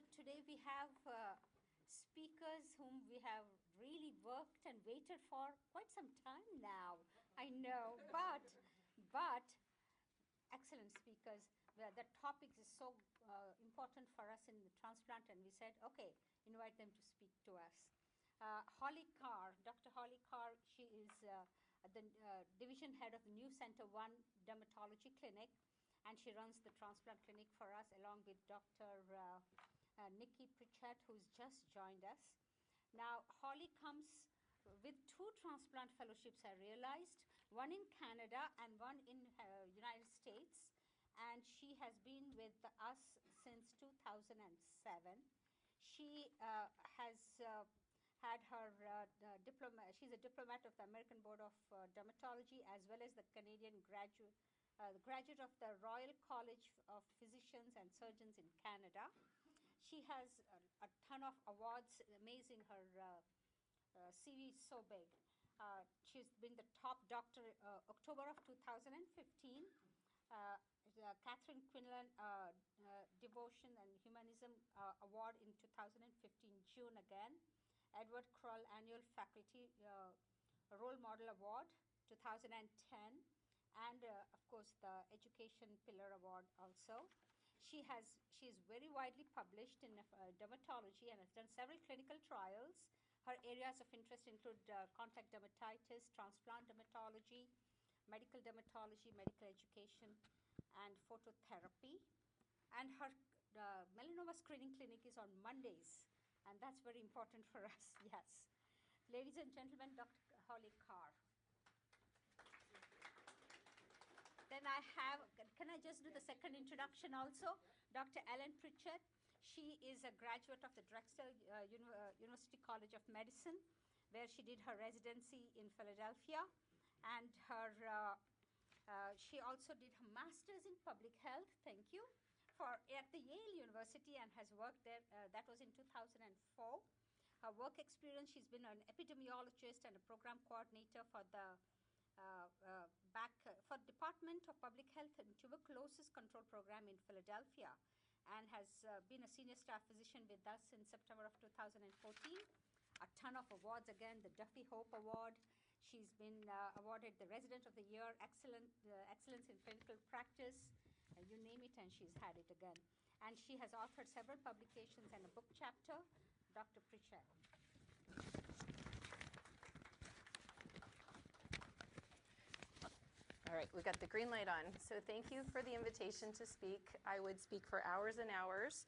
So today we have speakers whom we have really worked and waited for quite some time now. I know, but excellent speakers. The topic is so important for us in the transplant, and we said, okay, invite them to speak to us. Holly Kerr, Dr. Holly Kerr, she is the division head of the New Center 1 Dermatology Clinic, and she runs the transplant clinic for us along with Dr. Pritchet, who's just joined us. Now, Holly comes with 2 transplant fellowships, I realized, one in Canada and one in United States, and she has been with us since 2007. She has had her diploma. She's a diplomat of the American Board of Dermatology, as well as the Canadian graduate of the Royal College of Physicians and Surgeons in Canada. She has a ton of awards. Amazing, her CV is so big. She's been the top doctor October of 2015. The Catherine Quinlan Devotion and Humanism Award in 2015, June again. Edward Kroll Annual Faculty Role Model Award, 2010. And of course, the Education Pillar Award also. She is very widely published in dermatology and has done several clinical trials. Her areas of interest include contact dermatitis, transplant dermatology, medical dermatology, medical education, and phototherapy. And her melanoma screening clinic is on Mondays, and that's very important for us, yes. Ladies and gentlemen, Dr. Holly Kerr. Then I have, can I just do the second introduction also? Dr. Ellen Pritchet. She is a graduate of the Drexel University College of Medicine, where she did her residency in Philadelphia. And she also did her master's in public health, thank you, at the Yale University, and has worked there. That was in 2004. Her work experience, she's been an epidemiologist and a program coordinator for the for Department of Public Health and Tuberculosis Control Program in Philadelphia, and has been a senior staff physician with us since September of 2014. A ton of awards, again, the Duffy Hope Award. She's been awarded the Resident of the Year, Excellence in Clinical Practice, you name it, and she's had it again. And she has authored several publications and a book chapter. Dr. Pritchet. All right, we got the green light on. So thank you for the invitation to speak. I would speak for hours and hours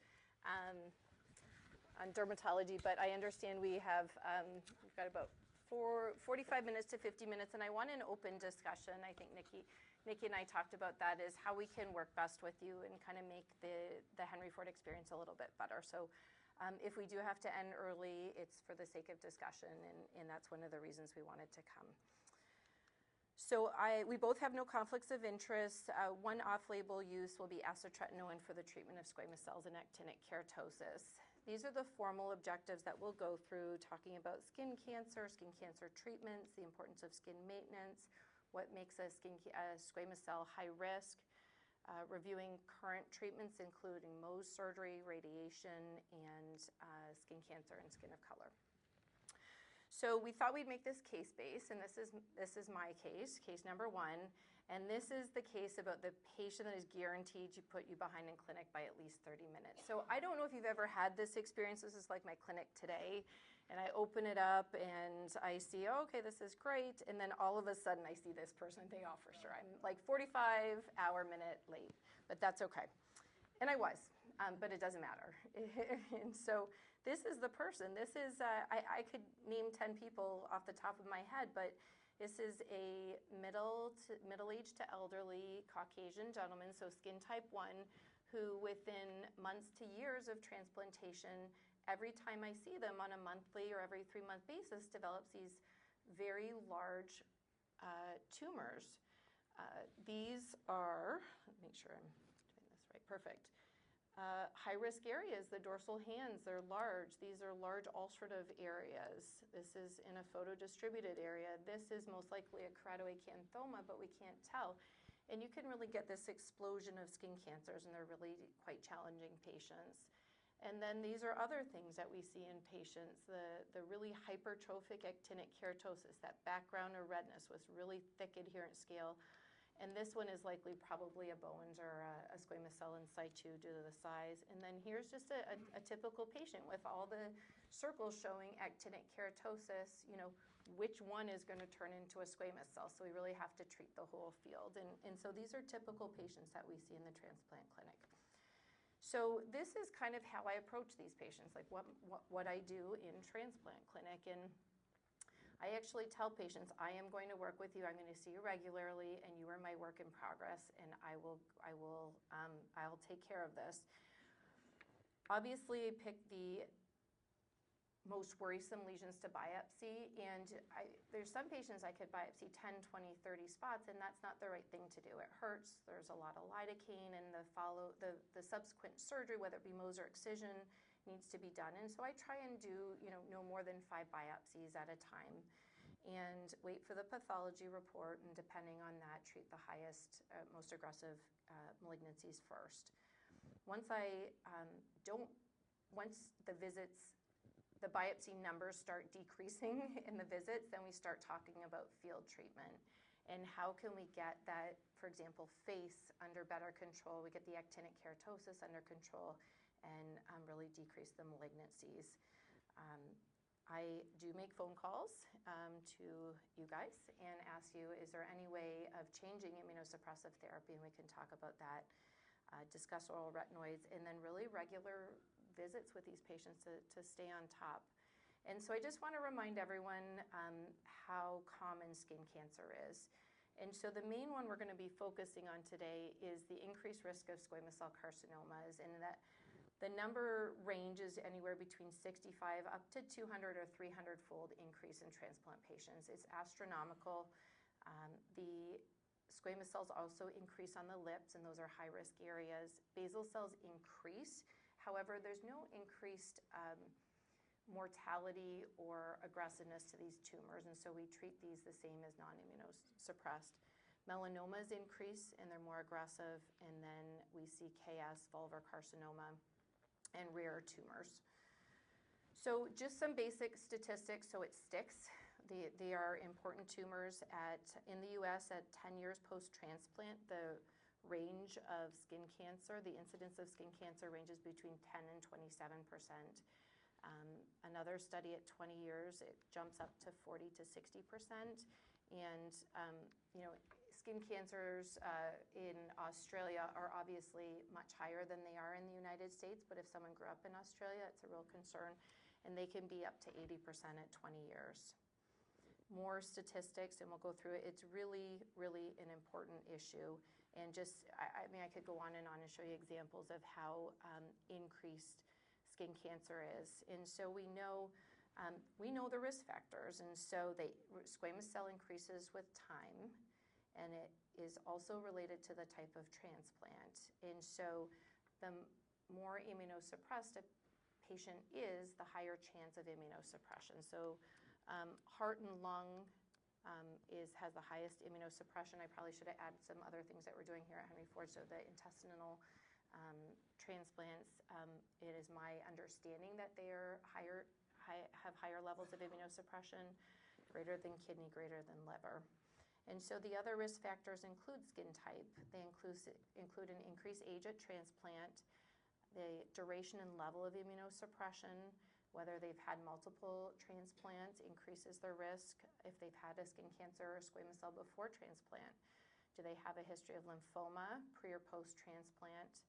on dermatology, but I understand we've got about 45 minutes to 50 minutes, and I want an open discussion. I think Nikki and I talked about that, is how we can work best with you and kind of make the Henry Ford experience a little bit better. So if we do have to end early, it's for the sake of discussion, and that's one of the reasons we wanted to come. So we both have no conflicts of interest. One off-label use will be acitretin for the treatment of squamous cells and actinic keratosis. These are the formal objectives that we'll go through, talking about skin cancer treatments, the importance of skin maintenance, what makes a squamous cell high risk, reviewing current treatments, including Mohs surgery, radiation, and skin cancer and skin of color. So we thought we'd make this case-based, and this is my case number 1, and this is the case about the patient that is guaranteed to put you behind in clinic by at least 30 minutes. So I don't know if you've ever had this experience. This is like my clinic today, and I open it up and I see, oh, okay, this is great, and then all of a sudden I see this person. They for sure. I'm like 45 minute late, but that's okay. And I was, but it doesn't matter. And so this is the person. This is, I could name 10 people off the top of my head, but this is a middle-aged to elderly Caucasian gentleman, so skin type 1, who within months to years of transplantation, every time I see them on a monthly or every 3-month basis, develops these very large tumors. These are, let me make sure I'm right, perfect. High-risk areas, the dorsal hands, they're large. These are large ulcerative areas. This is in a photodistributed area. This is most likely a keratoacanthoma, but we can't tell. And you can really get this explosion of skin cancers, and they're really quite challenging patients. And then these are other things that we see in patients, the really hypertrophic actinic keratosis, that background or redness with really thick adherent scale. And this one is likely probably a Bowen's or a squamous cell in situ due to the size. And then here's just a typical patient with all the circles showing actinic keratosis, you know, which one is going to turn into a squamous cell. So we really have to treat the whole field. And so these are typical patients that we see in the transplant clinic. So this is kind of how I approach these patients, like what I do in transplant clinic. And I actually tell patients, I am going to work with you. I'm going to see you regularly, and you are my work in progress, and I'll take care of this. Obviously, pick the most worrisome lesions to biopsy, and there's some patients I could biopsy 10, 20, 30 spots, and that's not the right thing to do. It hurts. There's a lot of lidocaine, and the subsequent surgery, whether it be Mohs or excision, needs to be done. And so I try and do, you know, no more than 5 biopsies at a time, and wait for the pathology report, and depending on that, treat the highest, most aggressive malignancies first. Once the biopsy numbers start decreasing in the visits, then we start talking about field treatment. And how can we get that, for example, face under better control, we get the actinic keratosis under control, and really decrease the malignancies. I do make phone calls to you guys and ask you, is there any way of changing immunosuppressive therapy? And we can talk about that, discuss oral retinoids, and then really regular visits with these patients to stay on top. And so I just want to remind everyone how common skin cancer is. And so the main one we're going to be focusing on today is the increased risk of squamous cell carcinomas, and that the number ranges anywhere between 65 up to 200 or 300-fold increase in transplant patients. It's astronomical. The squamous cells also increase on the lips, and those are high-risk areas. Basal cells increase. However, there's no increased mortality or aggressiveness to these tumors, and so we treat these the same as non-immunosuppressed. Melanomas increase, and they're more aggressive, and then we see KS, vulvar carcinoma, and rare tumors. So just some basic statistics, so it sticks. They are important tumors in the U.S. at 10 years post-transplant. The range of skin cancer, the incidence of skin cancer ranges between 10 and 27%. Another study at 20 years, it jumps up to 40 to 60%. And, you know, skin cancers in Australia are obviously much higher than they are in the United States, but if someone grew up in Australia, it's a real concern, and they can be up to 80% at 20 years. More statistics, and we'll go through it. It's really, really an important issue. And just, I mean, I could go on and show you examples of how increased skin cancer is. And so we know the risk factors. And so squamous cell increases with time, and it is also related to the type of transplant. And so the more immunosuppressed a patient is, the higher chance of immunosuppression. So heart and lung has the highest immunosuppression. I probably should have added some other things that we're doing here at Henry Ford. So the intestinal transplants, it is my understanding that they are have higher levels of immunosuppression, greater than kidney, greater than liver. And so the other risk factors include skin type. They include an increased age at transplant, the duration and level of immunosuppression, whether they've had multiple transplants increases their risk. If they've had a skin cancer or squamous cell before transplant, do they have a history of lymphoma pre or post-transplant?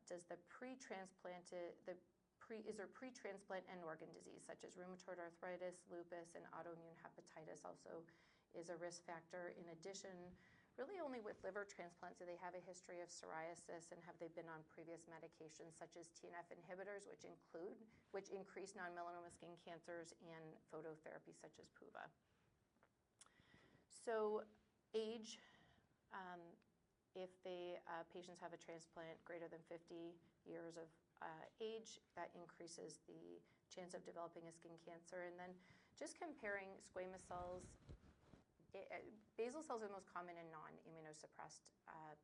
Is there pre-transplant end organ disease, such as rheumatoid arthritis, lupus, and autoimmune hepatitis also is a risk factor. In addition, really only with liver transplants do they have a history of psoriasis, and have they been on previous medications such as TNF inhibitors, which increase non-melanoma skin cancers, and phototherapy such as PUVA. So age, if patients have a transplant greater than 50 years of age, that increases the chance of developing a skin cancer. And then just comparing squamous cells, basal cells are the most common in non-immunosuppressed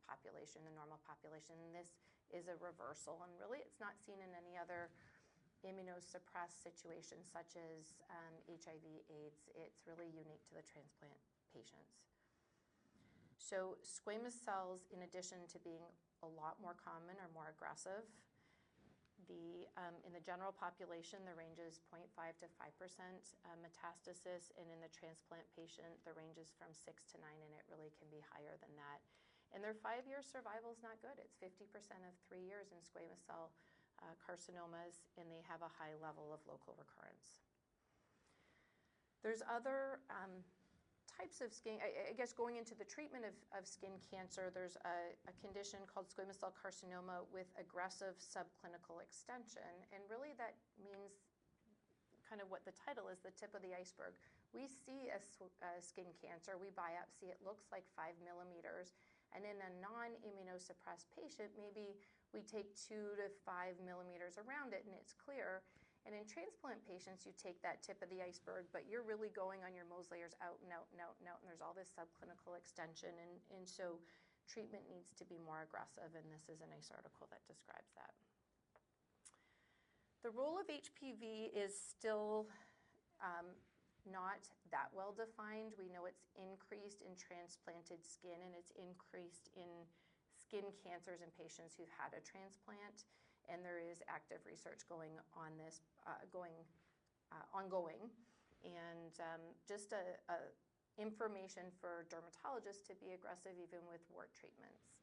population, the normal population. And this is a reversal. And really, it's not seen in any other immunosuppressed situations such as HIV, AIDS. It's really unique to the transplant patients. So squamous cells, in addition to being a lot more common, are more aggressive. In the general population, the range is 0.5 to 5% metastasis, and in the transplant patient, the range is from 6 to 9, and it really can be higher than that. And their 5-year survival is not good. It's 50% of 3 years in squamous cell carcinomas, and they have a high level of local recurrence. There's other types of skin, I guess going into the treatment of skin cancer, there's a condition called squamous cell carcinoma with aggressive subclinical extension. And really that means kind of what the title is, the tip of the iceberg. We see a skin cancer, we biopsy, it looks like 5 millimeters. And in a non-immunosuppressed patient, maybe we take 2 to 5 millimeters around it and it's clear. And in transplant patients, you take that tip of the iceberg, but you're really going on your Mohs layers out and out and out and out, and there's all this subclinical extension. And so treatment needs to be more aggressive, and this is a nice article that describes that. The role of HPV is still not that well defined. We know it's increased in transplanted skin, and it's increased in skin cancers in patients who've had a transplant. And there is active research going on this, ongoing. And just information for dermatologists to be aggressive even with wart treatments.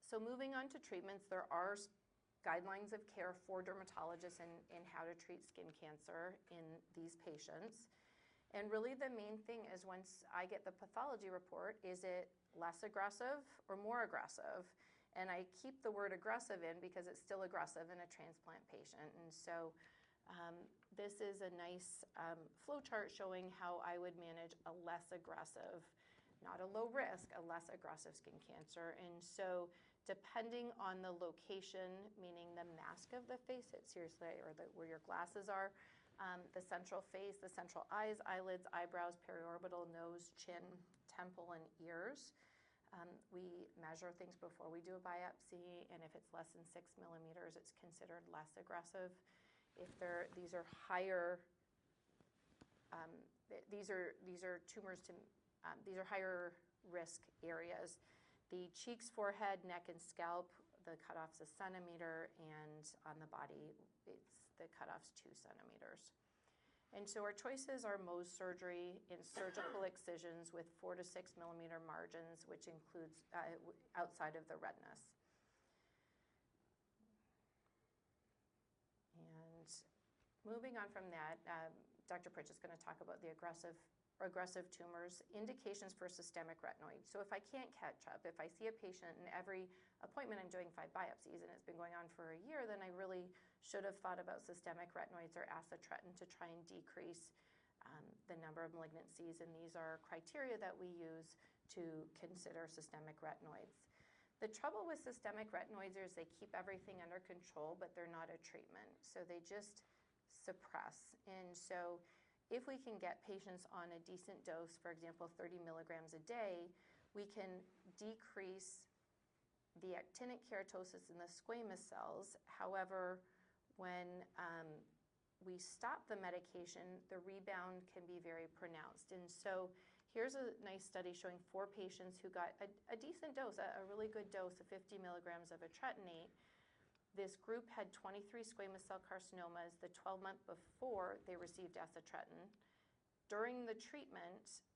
So moving on to treatments, there are guidelines of care for dermatologists in how to treat skin cancer in these patients. And really the main thing is once I get the pathology report, is it less aggressive or more aggressive? And I keep the word aggressive in because it's still aggressive in a transplant patient. And so this is a nice flow chart showing how I would manage a less aggressive, not a low risk, a less aggressive skin cancer. And so depending on the location, meaning the mask of the face, where your glasses are, the central face, the central eyes, eyelids, eyebrows, periorbital, nose, chin, temple, and ears. We measure things before we do a biopsy, and if it's less than 6 millimeters, it's considered less aggressive. If these are higher, these are tumors these are higher risk areas. The cheeks, forehead, neck, and scalp, the cutoff's 1 centimeter, and on the body, the cutoff's 2 centimeters. And so our choices are Mohs surgery in surgical excisions with 4 to 6 millimeter margins, which includes outside of the redness. And moving on from that, Dr. Pritchet is going to talk about the aggressive tumors, indications for systemic retinoid. So if I can't catch up, if I see a patient and every appointment I'm doing 5 biopsies and it's been going on for a year, then I really should have thought about systemic retinoids or acitretin to try and decrease the number of malignancies. And these are criteria that we use to consider systemic retinoids. The trouble with systemic retinoids is they keep everything under control, but they're not a treatment. So they just suppress. And so if we can get patients on a decent dose, for example, 30 milligrams a day, we can decrease the actinic keratosis in the squamous cells. However, when we stop the medication, the rebound can be very pronounced. And so here's a nice study showing 4 patients who got a decent dose, a really good dose of 50 milligrams of etretinate. This group had 23 squamous cell carcinomas the 12-month before they received acitretin. During the treatment,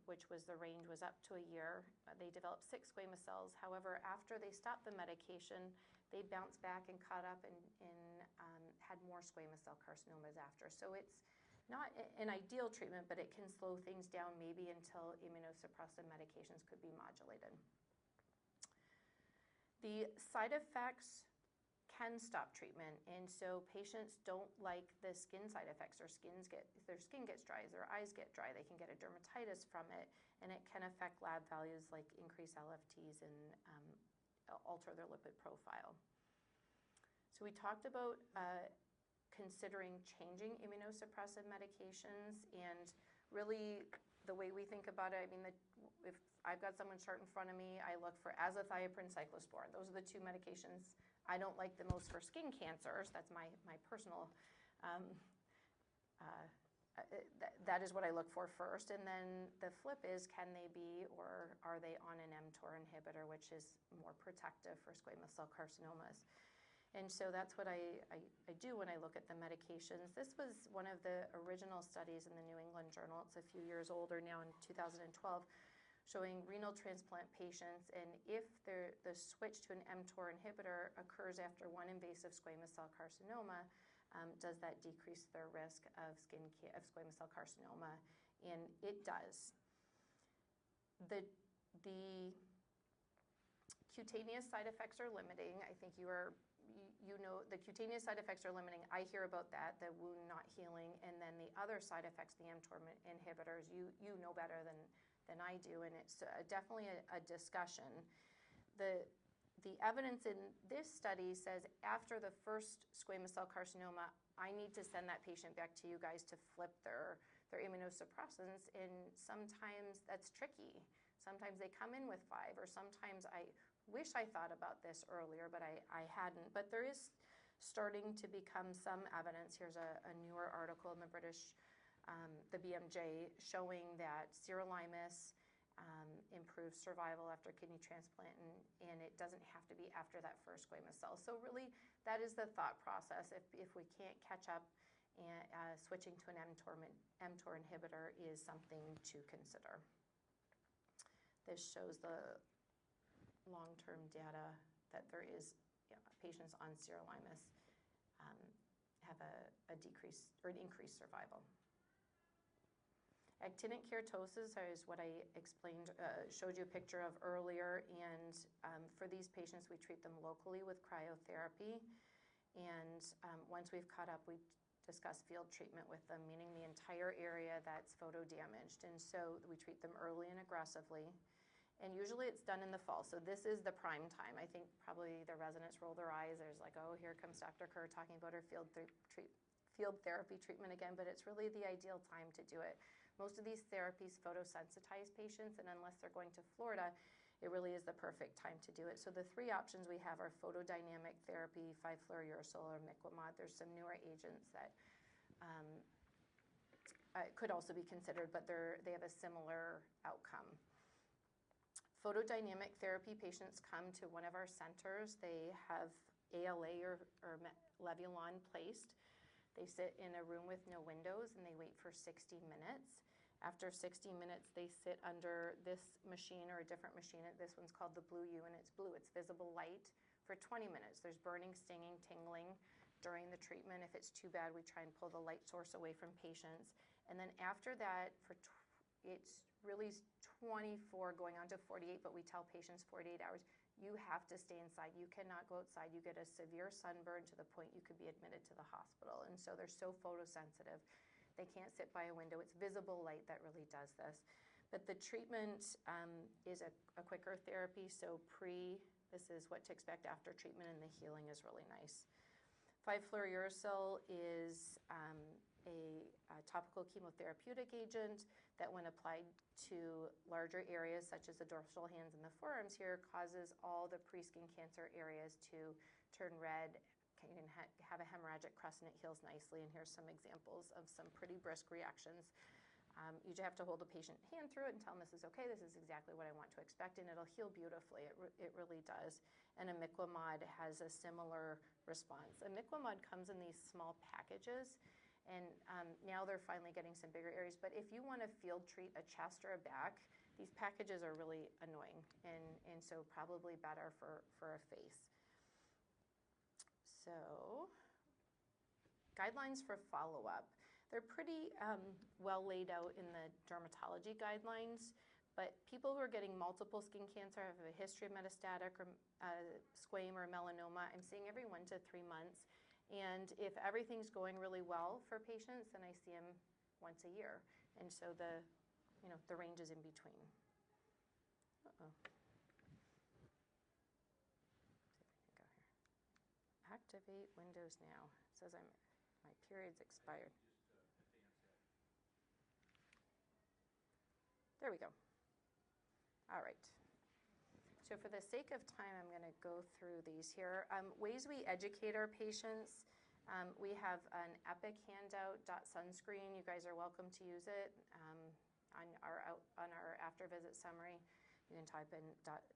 which was the range was up to a year, they developed 6 squamous cells. However, after they stopped the medication, they bounced back and caught up and had more squamous cell carcinomas after. So it's not an ideal treatment, but it can slow things down maybe until immunosuppressive medications could be modulated. The side effects can stop treatment, and so patients don't like the skin side effects. Their skin gets dry, their eyes get dry, they can get a dermatitis from it, and it can affect lab values like increase LFTs and alter their lipid profile. So we talked about considering changing immunosuppressive medications, and really the way we think about it, I mean, if I've got someone chart in front of me, I look for azathioprine, cyclosporin. Those are the two medications I don't like the most for skin cancers. That's my personal, that is what I look for first. And then the flip is, can they be or are they on an mTOR inhibitor, which is more protective for squamous cell carcinomas. And so that's what I do when I look at the medications. This was one of the original studies in the New England Journal. It's a few years older now, in 2012, showing renal transplant patients, and if the switch to an mTOR inhibitor occurs after one invasive squamous cell carcinoma, does that decrease their risk of squamous cell carcinoma? And it does. The cutaneous side effects are limiting. I think you know the cutaneous side effects are limiting. I hear about that, the wound not healing, and then the other side effects, the mTOR inhibitors, you know better than I do, and it's definitely a discussion. The evidence in this study says after the first squamous cell carcinoma, I need to send that patient back to you guys to flip their immunosuppressants, and sometimes that's tricky. Sometimes they come in with 5, or sometimes I wish I thought about this earlier, but I hadn't. But there is starting to become some evidence. Here's a newer article in the the BMJ, showing that sirolimus improves survival after kidney transplant, and it doesn't have to be after that first squamous cell. So really, that is the thought process. If we can't catch up, and switching to an mTOR inhibitor is something to consider. This shows the long-term data that there is patients on sirolimus have a decrease or an increased survival. Actinic keratosis is what I explained, showed you a picture of earlier, and for these patients, we treat them locally with cryotherapy, and once we've caught up, we discuss field treatment with them, meaning the entire area that's photo-damaged, and so we treat them early and aggressively, and usually it's done in the fall, so this is the prime time. I think probably the residents roll their eyes. There's like, oh, here comes Dr. Kerr talking about her field therapy treatment again, but it's really the ideal time to do it. Most of these therapies photosensitize patients, and unless they're going to Florida, it really is the perfect time to do it. So the 3 options we have are photodynamic therapy, 5-fluorouracil, or imiquimod. There's some newer agents that could also be considered, but they have a similar outcome. Photodynamic therapy patients come to one of our centers. They have ALA or Levulan placed. They sit in a room with no windows, and they wait for 60 minutes. After 60 minutes, they sit under this machine or a different machine. This one's called the Blue U, and it's blue. It's visible light for 20 minutes. There's burning, stinging, tingling during the treatment. If it's too bad, we try and pull the light source away from patients. And then after that, it's really 24 going on to 48, but we tell patients 48 hours, you have to stay inside. You cannot go outside. You get a severe sunburn to the point you could be admitted to the hospital. And so they're so photosensitive. They can't sit by a window. It's visible light that really does this. But the treatment is a quicker therapy. So this is what to expect after treatment, and the healing is really nice. 5-fluorouracil is a topical chemotherapeutic agent that, when applied to larger areas such as the dorsal hands and the forearms here, causes all the pre-skin cancer areas to turn red. You can have a hemorrhagic crust, and it heals nicely. And here's some examples of some pretty brisk reactions. You just have to hold the patient hand through it and tell them this is okay, this is exactly what I want to expect, and it'll heal beautifully. It really does. And imiquimod has a similar response. Imiquimod comes in these small packages, and now they're finally getting some bigger areas. But if you want to field treat a chest or a back, these packages are really annoying, and so probably better for a face. So, guidelines for follow-up. They're pretty well laid out in the dermatology guidelines, but people who are getting multiple skin cancer, have a history of metastatic or squam or melanoma, I'm seeing every 1 to 3 months. And if everything's going really well for patients, then I see them once a year. And so the range is in between. Uh-oh. Activate Windows now. It says my period's expired. There we go. So for the sake of time, I'm going to go through these here. Ways we educate our patients. We have an Epic handout, .sunscreen. You guys are welcome to use it on our after visit summary. You can type in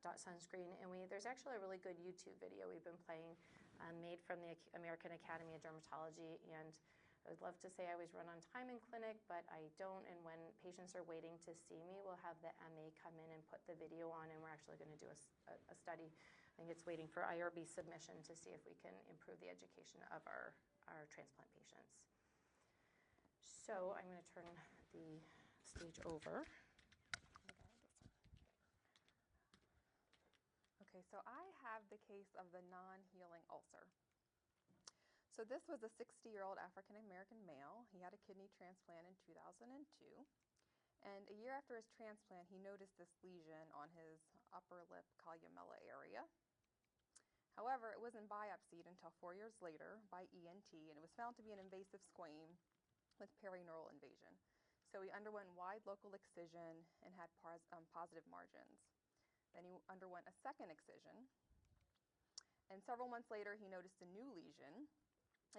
.sunscreen, and there's actually a really good YouTube video we've been playing, made from the American Academy of Dermatology. And I would love to say I always run on time in clinic, but I don't. And when patients are waiting to see me, we'll have the MA come in and put the video on, and we're actually going to do a study. I think it's waiting for IRB submission to see if we can improve the education of our transplant patients. So I'm going to turn the stage over. Okay, so I have the case of the non-healing ulcer. So this was a 60-year-old African-American male. He had a kidney transplant in 2002. And a year after his transplant, he noticed this lesion on his upper lip columella area. However, it wasn't biopsied until 4 years later by ENT, and it was found to be an invasive squame with perineural invasion. So he underwent wide local excision and had positive margins. Then he underwent a second excision, and several months later he noticed a new lesion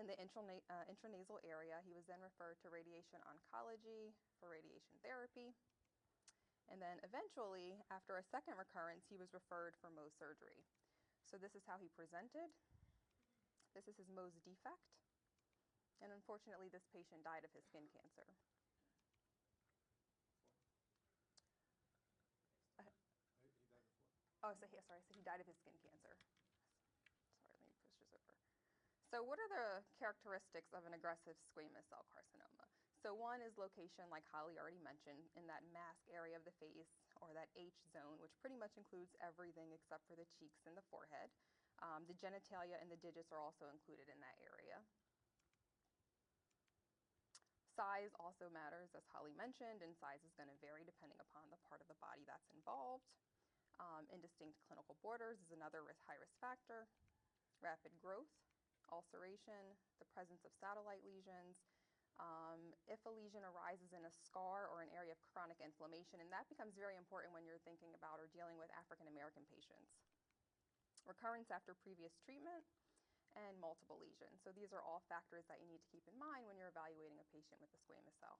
in the intranasal area. He was then referred to radiation oncology for radiation therapy, and then eventually, after a second recurrence, he was referred for Mohs surgery. So this is how he presented. This is his Mohs defect, and unfortunately this patient died of his skin cancer. So he died of his skin cancer. Sorry, let me push this over. So what are the characteristics of an aggressive squamous cell carcinoma? So one is location, like Holly already mentioned, in that mask area of the face, or that H zone, which pretty much includes everything except for the cheeks and the forehead. The genitalia and the digits are also included in that area. Size also matters, as Holly mentioned, and size is going to vary depending upon the part of the body that's involved. Indistinct clinical borders is another high-risk factor. Rapid growth, ulceration, the presence of satellite lesions. If a lesion arises in a scar or an area of chronic inflammation, and that becomes very important when you're thinking about or dealing with African American patients. Recurrence after previous treatment, and multiple lesions. So these are all factors that you need to keep in mind when you're evaluating a patient with a squamous cell.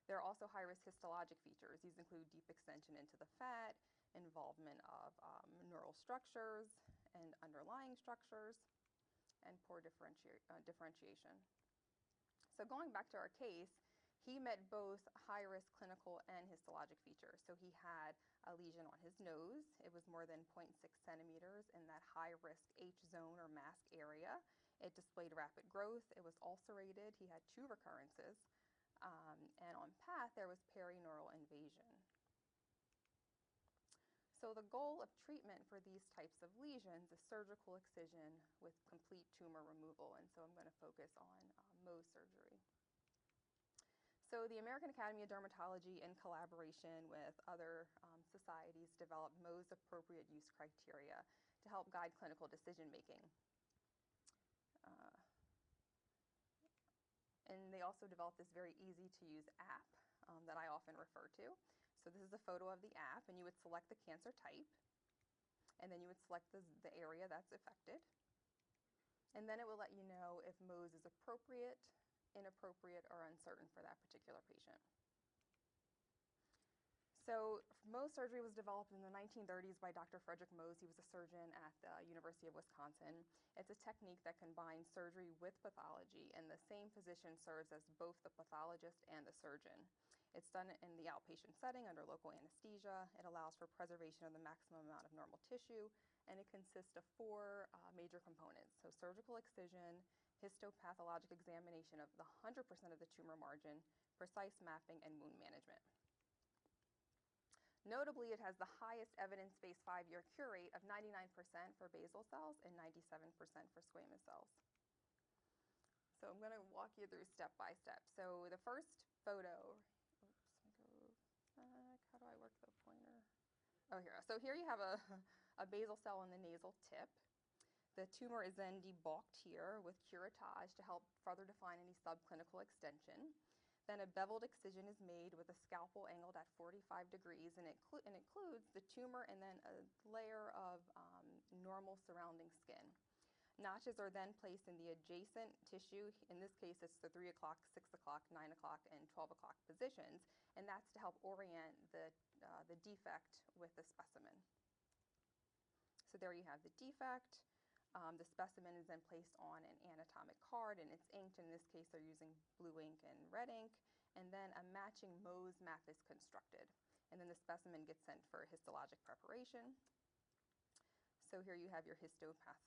There are also high-risk histologic features. These include deep extension into the fat, involvement of neural structures and underlying structures, and poor differentiation. So going back to our case, he met both high-risk clinical and histologic features. So he had a lesion on his nose. It was more than 0.6 centimeters in that high-risk H zone or mask area. It displayed rapid growth. It was ulcerated. He had 2 recurrences. And on path, there was perineural invasion. So the goal of treatment for these types of lesions is surgical excision with complete tumor removal. And so I'm going to focus on Mohs surgery. So the American Academy of Dermatology, in collaboration with other societies, developed Mohs appropriate use criteria to help guide clinical decision making. And they also developed this very easy to use app that I often refer to. So this is a photo of the app, and you would select the cancer type, and then you would select the area that's affected. And then it will let you know if Mohs is appropriate, inappropriate, or uncertain for that particular patient. So Mohs surgery was developed in the 1930s by Dr. Frederick Mohs. He was a surgeon at the University of Wisconsin. It's a technique that combines surgery with pathology, and the same physician serves as both the pathologist and the surgeon. It's done in the outpatient setting under local anesthesia. It allows for preservation of the maximum amount of normal tissue, and it consists of 4 major components. So surgical excision, histopathologic examination of the 100% of the tumor margin, precise mapping, and wound management. Notably, it has the highest evidence-based 5-year cure rate of 99% for basal cells and 97% for squamous cells. So I'm going to walk you through step by step. So the first photo, how do I work the pointer? Oh, here. So here you have a basal cell in the nasal tip. The tumor is then debulked here with curettage to help further define any subclinical extension. Then a beveled excision is made with a scalpel angled at 45 degrees, and it includes the tumor and then a layer of normal surrounding skin. Notches are then placed in the adjacent tissue. In this case, it's the 3 o'clock, 6 o'clock, 9 o'clock, and 12 o'clock positions, and that's to help orient the defect with the specimen. So there you have the defect. The specimen is then placed on an anatomic card, and it's inked. In this case, they're using blue ink and red ink, and then a matching Mohs map is constructed. And then the specimen gets sent for histologic preparation. So here you have your histopath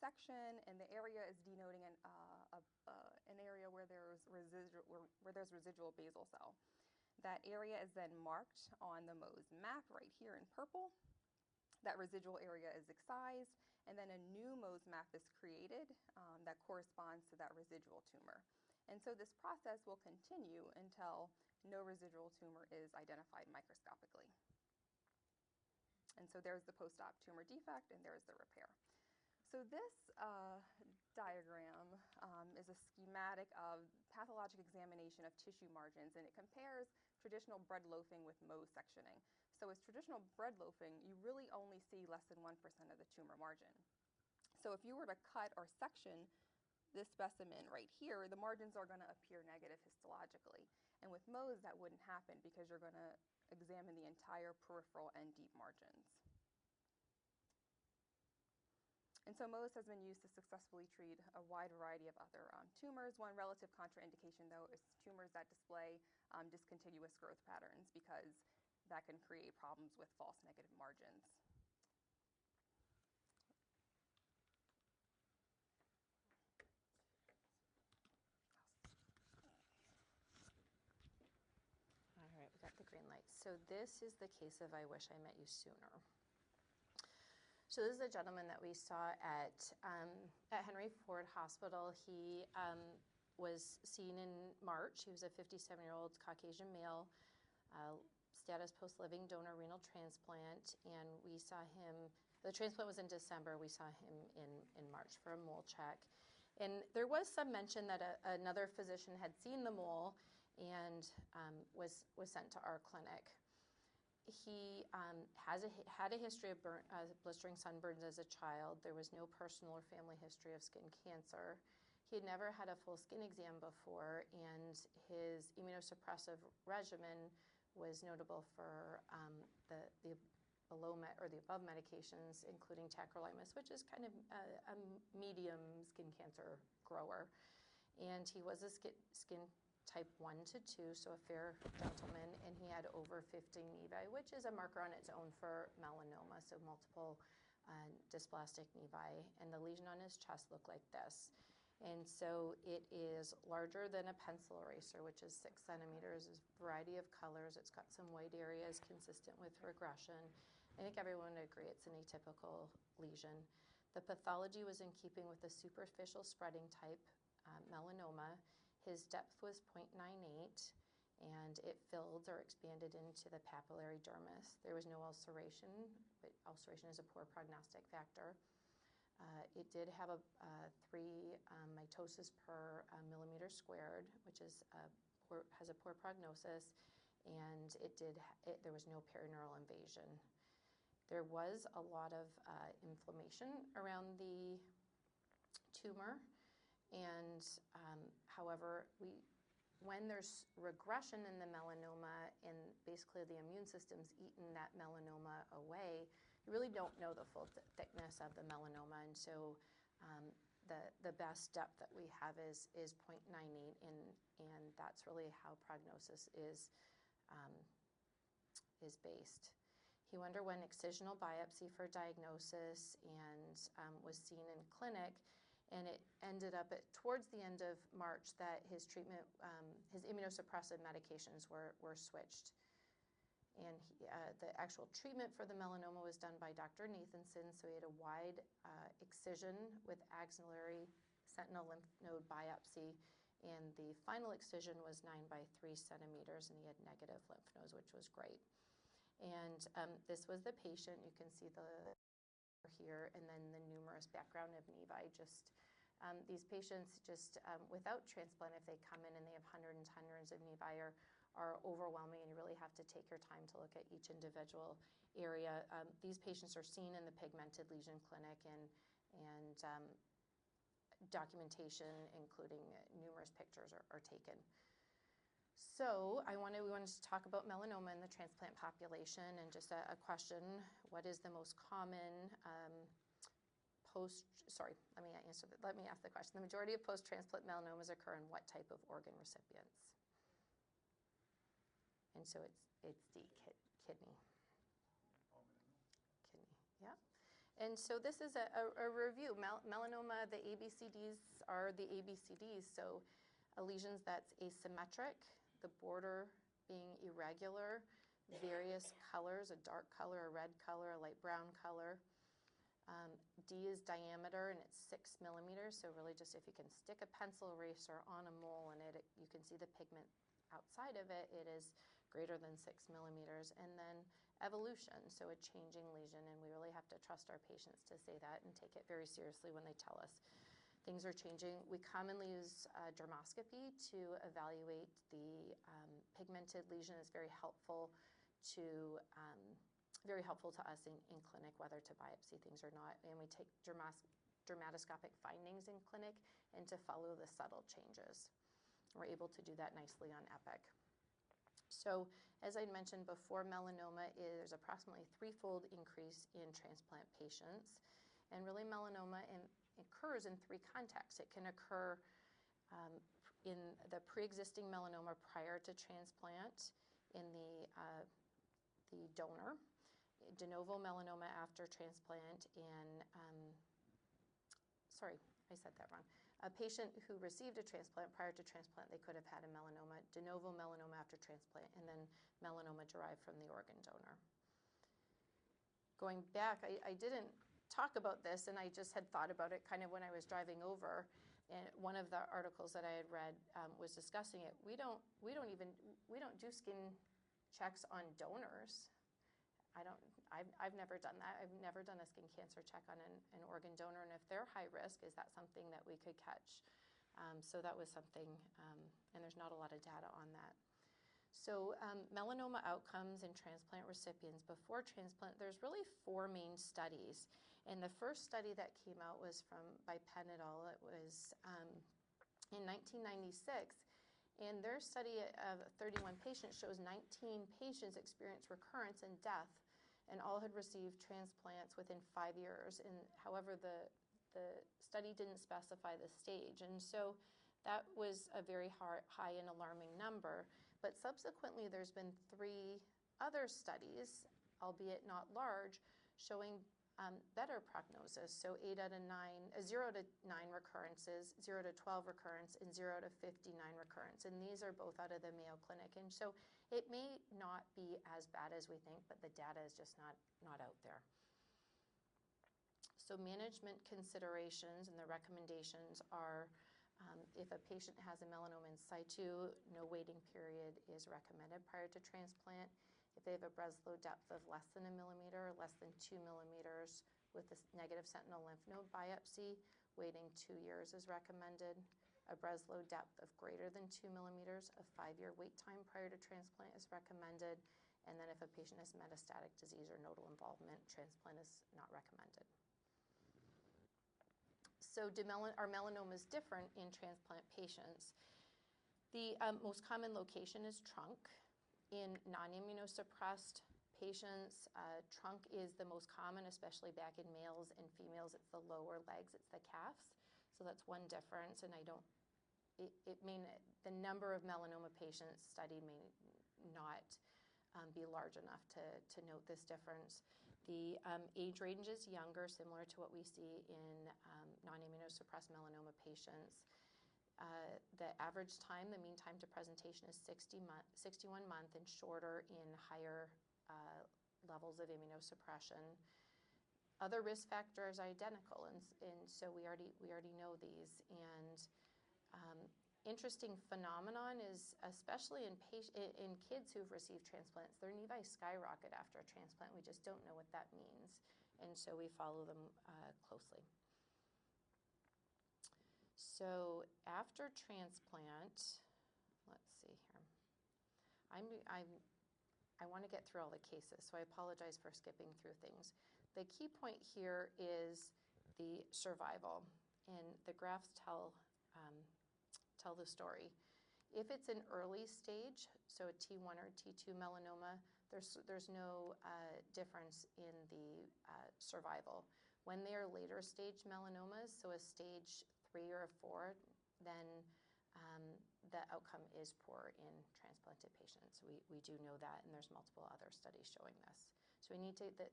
section, and the area is denoting an area where there's residual basal cell. That area is then marked on the Mohs map right here in purple. That residual area is excised, and then a new Mohs map is created that corresponds to that residual tumor. And so this process will continue until no residual tumor is identified microscopically. And so there's the post-op tumor defect, and there's the repair. So this diagram is a schematic of pathologic examination of tissue margins, and it compares traditional bread loafing with Mohs sectioning. So with traditional bread loafing, you really only see less than 1% of the tumor margin. So if you were to cut or section this specimen right here, the margins are going to appear negative histologically. And with Mohs, that wouldn't happen because you're going to examine the entire peripheral and deep margins. And so Mohs has been used to successfully treat a wide variety of other tumors. One relative contraindication, though, is tumors that display discontinuous growth patterns, because that can create problems with false negative margins. All right, we got the green light. So this is the case of I wish I met you sooner. So this is a gentleman that we saw at Henry Ford Hospital. He was seen in March. He was a 57-year-old Caucasian male, status post-living donor renal transplant, and we saw him, the transplant was in December, we saw him in March for a mole check. And there was some mention that another physician had seen the mole and was sent to our clinic. He had a history of blistering sunburns as a child. There was no personal or family history of skin cancer. He had never had a full skin exam before, and his immunosuppressive regimen was notable for the above medications, including tacrolimus, which is kind of a medium skin cancer grower. And he was a skin type 1 to 2, so a fair gentleman, and he had over 15 nevi, which is a marker on its own for melanoma, so multiple dysplastic nevi. And the lesion on his chest looked like this. And so it is larger than a pencil eraser, which is 6 centimeters. There's a variety of colors. It's got some white areas consistent with regression. I think everyone would agree it's an atypical lesion. The pathology was in keeping with the superficial spreading type melanoma. His depth was 0.98, and it filled or expanded into the papillary dermis. There was no ulceration, but ulceration is a poor prognostic factor. It did have a 3 mitosis per millimeter squared, which is has a poor prognosis, and there was no perineural invasion. There was a lot of inflammation around the tumor. And however, when there's regression in the melanoma and basically the immune system's eaten that melanoma away, you really don't know the full thickness of the melanoma. And so the best depth that we have is 0.98, and that's really how prognosis is based. He underwent excisional biopsy for diagnosis and was seen in clinic. And it ended up towards the end of March that his treatment, his immunosuppressive medications were switched. And the actual treatment for the melanoma was done by Dr. Nathanson. So he had a wide excision with axillary sentinel lymph node biopsy. And the final excision was 9 by 3 centimeters, and he had negative lymph nodes, which was great. And this was the patient. You can see the here, and then the numerous background of nevi. These patients without transplant, if they come in and they have hundreds of nevi, are overwhelming, and you really have to take your time to look at each individual area. These patients are seen in the pigmented lesion clinic, and documentation, including numerous pictures, are taken. So we wanted to talk about melanoma in the transplant population, and just a question: what is the most common let me ask the question. The majority of post-transplant melanomas occur in what type of organ recipients? And so it's D, kidney. Kidney, yeah. And so this is a review. Melanoma, the ABCDs are the ABCDs. So a lesion that's asymmetric, the border being irregular, various colors, a dark color, a red color, a light brown color. D is diameter, and it's 6 millimeters. So really just if you can stick a pencil eraser on a mole and you can see the pigment outside of it, it is greater than 6 millimeters. And then evolution, so a changing lesion, and we really have to trust our patients to say that and take it very seriously when they tell us things are changing. We commonly use dermoscopy to evaluate the pigmented lesion. It's very helpful to us in clinic, whether to biopsy things or not. And we take dermatoscopic findings in clinic and to follow the subtle changes. We're able to do that nicely on EPIC. So as I mentioned before, melanoma is approximately threefold increase in transplant patients. And really melanoma occurs in three contexts. It can occur in the pre-existing melanoma prior to transplant in the donor, de novo melanoma after transplant, and I said that wrong. A patient who received a transplant prior to transplant, they could have had a melanoma, de novo melanoma after transplant, and then melanoma derived from the organ donor. Going back, I didn't talk about this, and I just had thought about it kind of when I was driving over. And one of the articles that I had read was discussing it. We don't do skin checks on donors. I've never done that. I've never done a skin cancer check on an organ donor. And if they're high risk, is that something that we could catch? So that was something, and there's not a lot of data on that. So melanoma outcomes in transplant recipients before transplant, there's really 4 main studies. And the first study that came out was by Penn et al. It was in 1996. And their study of 31 patients shows 19 patients experienced recurrence and death, and all had received transplants within 5 years. And however, the study didn't specify the stage. And so that was a very high and alarming number. But subsequently, there's been 3 other studies, albeit not large, showing better prognosis. So 0 to 9 recurrences, 0 to 12 recurrence, and 0 to 59 recurrence. And these are both out of the Mayo Clinic. And so it may not be as bad as we think, but the data is just not out there. So management considerations and the recommendations are if a patient has a melanoma in situ, no waiting period is recommended prior to transplant. If they have a Breslow depth of less than 1 millimeter, less than 2 millimeters with a negative sentinel lymph node biopsy, waiting 2 years is recommended. A Breslow depth of greater than 2 millimeters, a 5-year wait time prior to transplant is recommended. And then if a patient has metastatic disease or nodal involvement, transplant is not recommended. So are melanomas different in transplant patients? The most common location is trunk. In non-immunosuppressed patients, trunk is the most common, especially back in males and females. It's the lower legs, it's the calves. So that's one difference, and the number of melanoma patients studied may not be large enough to note this difference. The age range is younger, similar to what we see in non-immunosuppressed melanoma patients. The average time, the mean time to presentation is 61 months, and shorter in higher levels of immunosuppression. Other risk factors are identical, and so we already know these. And interesting phenomenon is, especially in kids who've received transplants, their nevi skyrocket after a transplant. We just don't know what that means, and so we follow them closely. So after transplant, let's see here. I want to get through all the cases, so I apologize for skipping through things. The key point here is the survival, and the graphs tell the story. If it's an early stage, so a T1 or T2 melanoma, there's no difference in the survival. When they are later stage melanomas, so a stage 3 or a 4, then the outcome is poor in transplanted patients. We do know that, and there's multiple other studies showing this. So we need to, the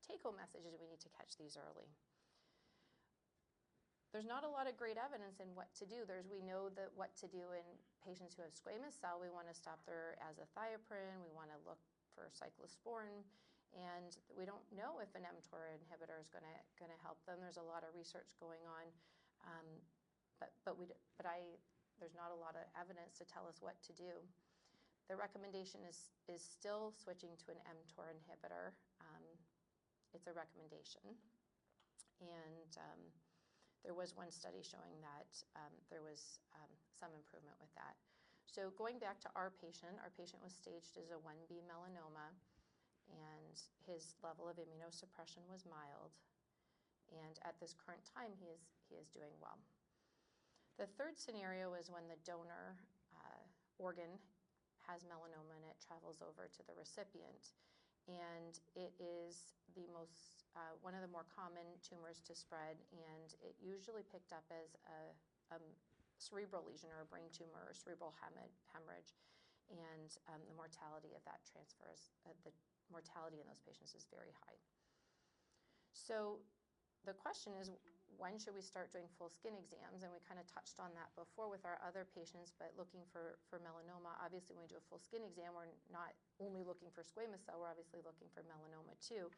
take-home message is we need to catch these early. There's not a lot of great evidence in what to do. We know that what to do in patients who have squamous cell. We want to stop their azathioprine. We want to look for cyclosporin. And we don't know if an mTOR inhibitor is going to help them. There's a lot of research going on, there's not a lot of evidence to tell us what to do. The recommendation is still switching to an mTOR inhibitor. It's a recommendation, and there was one study showing that there was some improvement with that. So going back to our patient was staged as a 1B melanoma, and his level of immunosuppression was mild. And at this current time, he is doing well. The third scenario is when the donor organ has melanoma and it travels over to the recipient. And it is the most, one of the more common tumors to spread, and it usually picked up as a cerebral lesion or a brain tumor or cerebral hemorrhage. And the mortality of that transfers, the mortality in those patients is very high. So the question is, when should we start doing full skin exams? And we kind of touched on that before with our other patients, but looking for melanoma, obviously when we do a full skin exam, we're not only looking for squamous cell, we're obviously looking for melanoma too.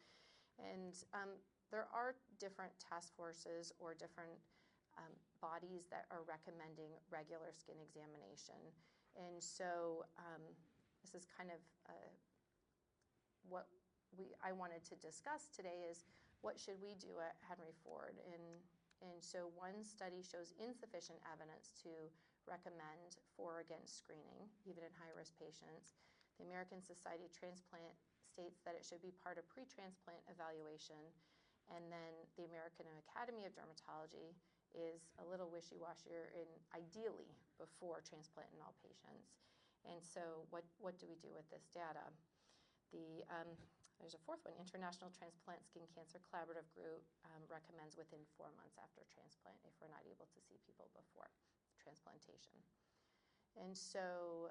And there are different task forces or different bodies that are recommending regular skin examination. And so this is kind of what I wanted to discuss today is, what should we do at Henry Ford? And so one study shows insufficient evidence to recommend for or against screening, even in high-risk patients. The American Society of Transplant states that it should be part of pre-transplant evaluation. And then the American Academy of Dermatology is a little wishy-washier in ideally before transplant in all patients. And so what do we do with this data? There's a fourth one, International Transplant Skin Cancer Collaborative Group recommends within 4 months after transplant if we're not able to see people before transplantation. And so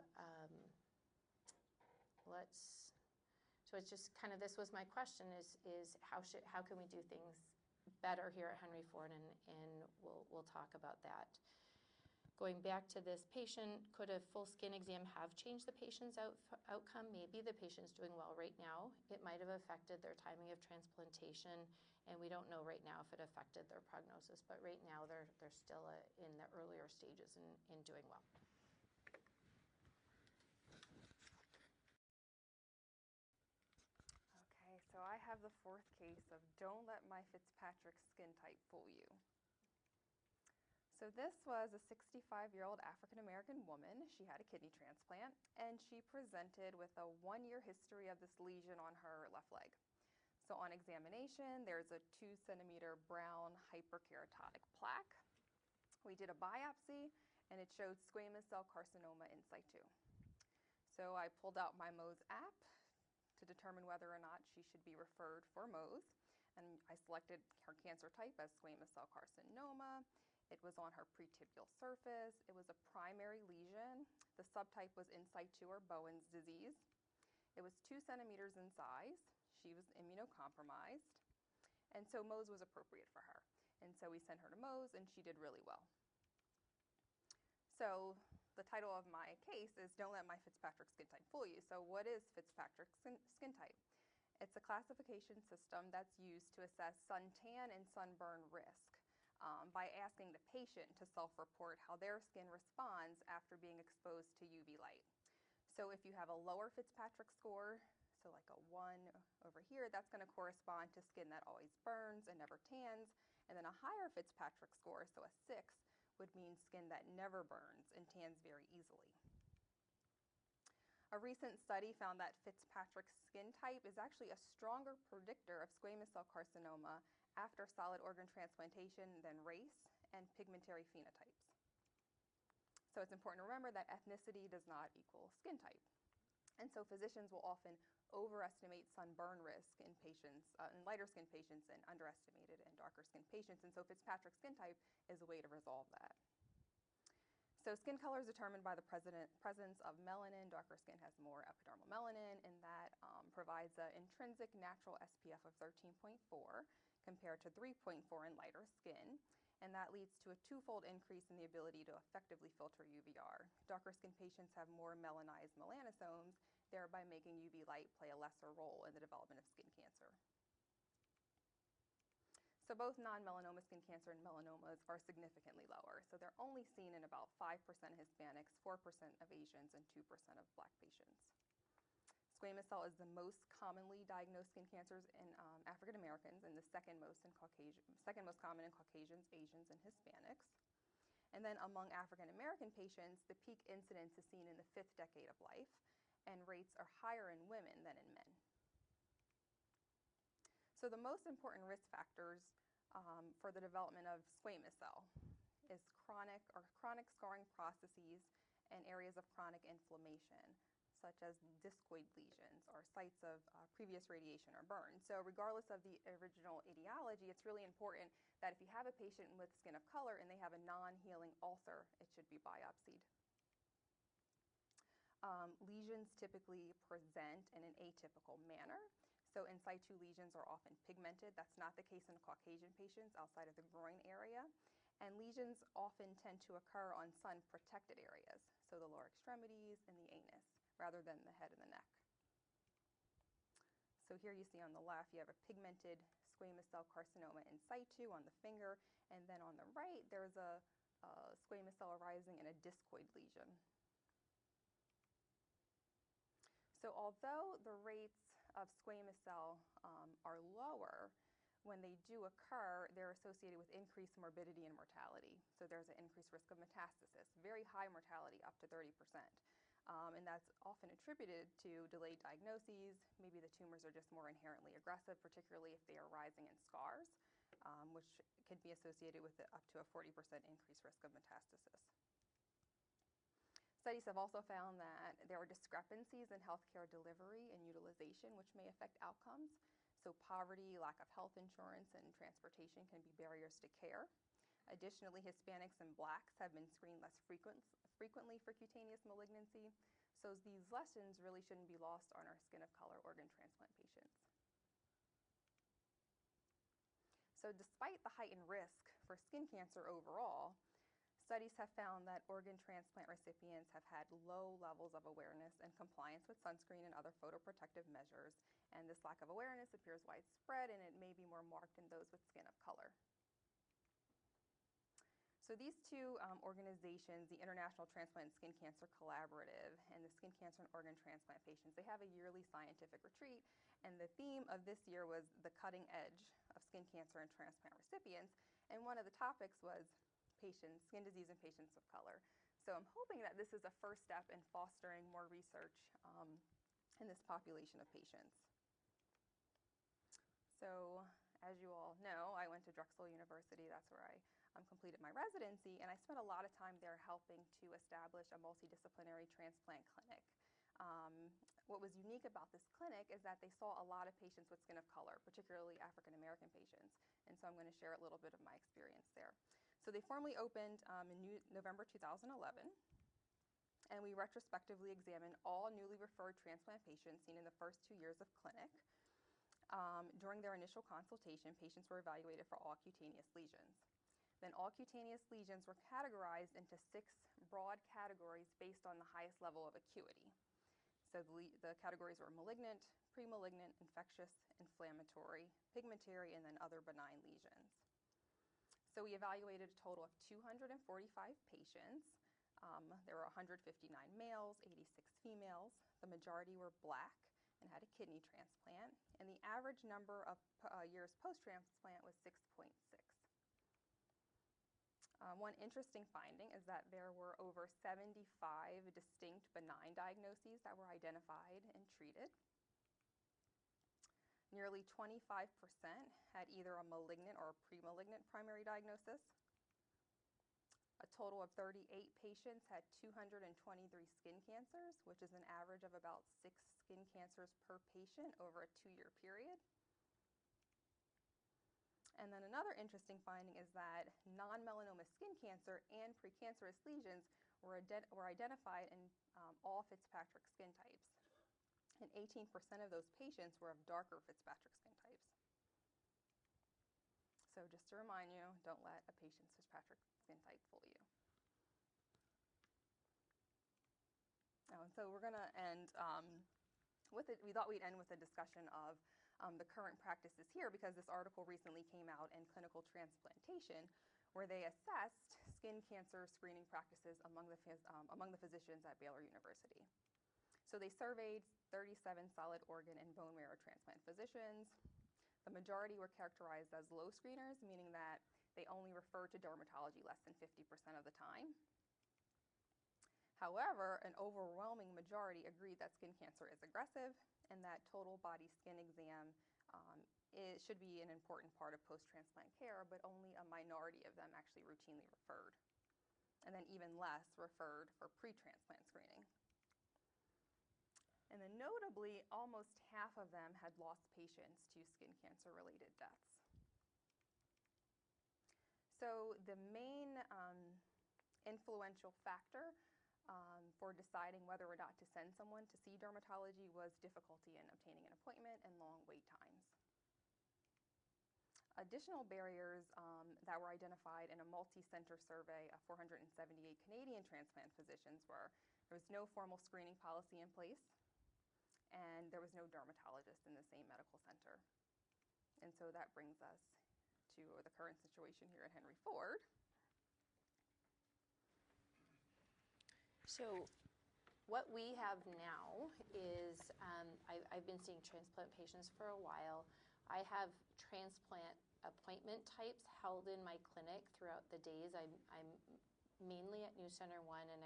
so it's just kind of, this was my question is how can we do things better here at Henry Ford, and we'll talk about that. Going back to this patient, could a full skin exam have changed the patient's outcome? Maybe the patient's doing well right now. It might have affected their timing of transplantation, and we don't know right now if it affected their prognosis, but right now they're still in the earlier stages and doing well. Okay, so I have the fourth case of don't let my Fitzpatrick skin type fool you. So this was a 65-year-old African-American woman. She had a kidney transplant, and she presented with a 1-year history of this lesion on her left leg. So on examination, there's a 2-centimeter brown hyperkeratotic plaque. We did a biopsy, and it showed squamous cell carcinoma in situ. So I pulled out my Mohs app to determine whether or not she should be referred for Mohs, and I selected her cancer type as squamous cell carcinoma. It was on her pretibial surface. It was a primary lesion. The subtype was in situ or Bowen's disease. It was 2 centimeters in size. She was immunocompromised. And so Mohs was appropriate for her. And so we sent her to Mohs, and she did really well. So the title of my case is Don't Let My Fitzpatrick Skin Type Fool You. So what is Fitzpatrick skin type? It's a classification system that's used to assess suntan and sunburn risk. By asking the patient to self-report how their skin responds after being exposed to UV light. So if you have a lower Fitzpatrick score, so like a 1 over here, that's going to correspond to skin that always burns and never tans. And then a higher Fitzpatrick score, so a 6, would mean skin that never burns and tans very easily. A recent study found that Fitzpatrick's skin type is actually a stronger predictor of squamous cell carcinoma after solid organ transplantation than race and pigmentary phenotypes. So it's important to remember that ethnicity does not equal skin type. And so physicians will often overestimate sunburn risk in patients, in lighter skin patients, and underestimate it in darker skin patients. And so Fitzpatrick's skin type is a way to resolve that. So skin color is determined by the presence of melanin. Darker skin has more epidermal melanin, and that provides an intrinsic natural SPF of 13.4 compared to 3.4 in lighter skin. And that leads to a twofold increase in the ability to effectively filter UVR. Darker skin patients have more melanized melanosomes, thereby making UV light play a lesser role in the development of skin cancer. So both non-melanoma skin cancer and melanomas are significantly lower. So they're only seen in about 5% of Hispanics, 4% of Asians, and 2% of Black patients. Squamous cell is the most commonly diagnosed skin cancers in African Americans, and the second most common in Caucasians, Asians, and Hispanics. And then among African American patients, the peak incidence is seen in the 5th decade of life, and rates are higher in women than in men. So the most important risk factors for the development of squamous cell is chronic scarring processes and areas of chronic inflammation, such as discoid lesions or sites of previous radiation or burn. So regardless of the original etiology, it's really important that if you have a patient with skin of color and they have a non-healing ulcer, it should be biopsied. Lesions typically present in an atypical manner. So in situ lesions are often pigmented. That's not the case in Caucasian patients outside of the groin area. And lesions often tend to occur on sun-protected areas, so the lower extremities and the anus, rather than the head and the neck. So here you see on the left, you have a pigmented squamous cell carcinoma in situ on the finger, and then on the right, there's a squamous cell arising in a discoid lesion. So although the rates of squamous cell are lower, when they do occur, they're associated with increased morbidity and mortality. So there's an increased risk of metastasis, very high mortality, up to 30%. And that's often attributed to delayed diagnoses. Maybe the tumors are just more inherently aggressive, particularly if they are rising in scars, which could be associated with up to a 40% increased risk of metastasis. Studies have also found that there are discrepancies in healthcare delivery and utilization, which may affect outcomes. So poverty, lack of health insurance, and transportation can be barriers to care. Additionally, Hispanics and Blacks have been screened less frequently for cutaneous malignancy. So these lessons really shouldn't be lost on our skin of color organ transplant patients. So despite the heightened risk for skin cancer overall, studies have found that organ transplant recipients have had low levels of awareness and compliance with sunscreen and other photoprotective measures, and this lack of awareness appears widespread, and it may be more marked in those with skin of color. So these two organizations, the International Transplant and Skin Cancer Collaborative and the Skin Cancer and Organ Transplant Patients, they have a yearly scientific retreat, and the theme of this year was the cutting edge of skin cancer and transplant recipients, and one of the topics was skin disease in patients of color. So I'm hoping that this is a first step in fostering more research in this population of patients. So as you all know, I went to Drexel University. That's where I completed my residency, and I spent a lot of time there helping to establish a multidisciplinary transplant clinic. What was unique about this clinic is that they saw a lot of patients with skin of color, particularly African American patients, and so I'm going to share a little bit of my experience there. So they formally opened in November 2011, and we retrospectively examined all newly referred transplant patients seen in the first 2 years of clinic. During their initial consultation, patients were evaluated for all cutaneous lesions. Then all cutaneous lesions were categorized into 6 broad categories based on the highest level of acuity. So the categories were malignant, premalignant, infectious, inflammatory, pigmentary, and then other benign lesions. So we evaluated a total of 245 patients. There were 159 males, 86 females. The majority were Black and had a kidney transplant, and the average number of years post-transplant was 6.6. One interesting finding is that there were over 75 distinct benign diagnoses that were identified and treated. Nearly 25% had either a malignant or a premalignant primary diagnosis. A total of 38 patients had 223 skin cancers, which is an average of about 6 skin cancers per patient over a 2-year period. And then another interesting finding is that non-melanoma skin cancer and precancerous lesions were identified in all Fitzpatrick skin types. And 18% of those patients were of darker Fitzpatrick skin types. So just to remind you, don't let a patient's Fitzpatrick skin type fool you. Oh, and so we're going to end with it. We thought we'd end with a discussion of the current practices here, because this article recently came out in Clinical Transplantation, where they assessed skin cancer screening practices among the physicians at Baylor University. So they surveyed 37 solid organ and bone marrow transplant physicians. The majority were characterized as low screeners, meaning that they only referred to dermatology less than 50% of the time. However, an overwhelming majority agreed that skin cancer is aggressive and that total body skin exam should be an important part of post-transplant care, but only a minority of them actually routinely referred, and then even less referred for pre-transplant screening. And then notably, almost half of them had lost patients to skin cancer-related deaths. So the main influential factor for deciding whether or not to send someone to see dermatology was difficulty in obtaining an appointment and long wait times. Additional barriers that were identified in a multi-center survey of 478 Canadian transplant physicians were there was no formal screening policy in place, and there was no dermatologist in the same medical center. And so that brings us to the current situation here at Henry Ford. So what we have now is I've been seeing transplant patients for a while. I have transplant appointment types held in my clinic throughout the days. I'm mainly at New Center 1, and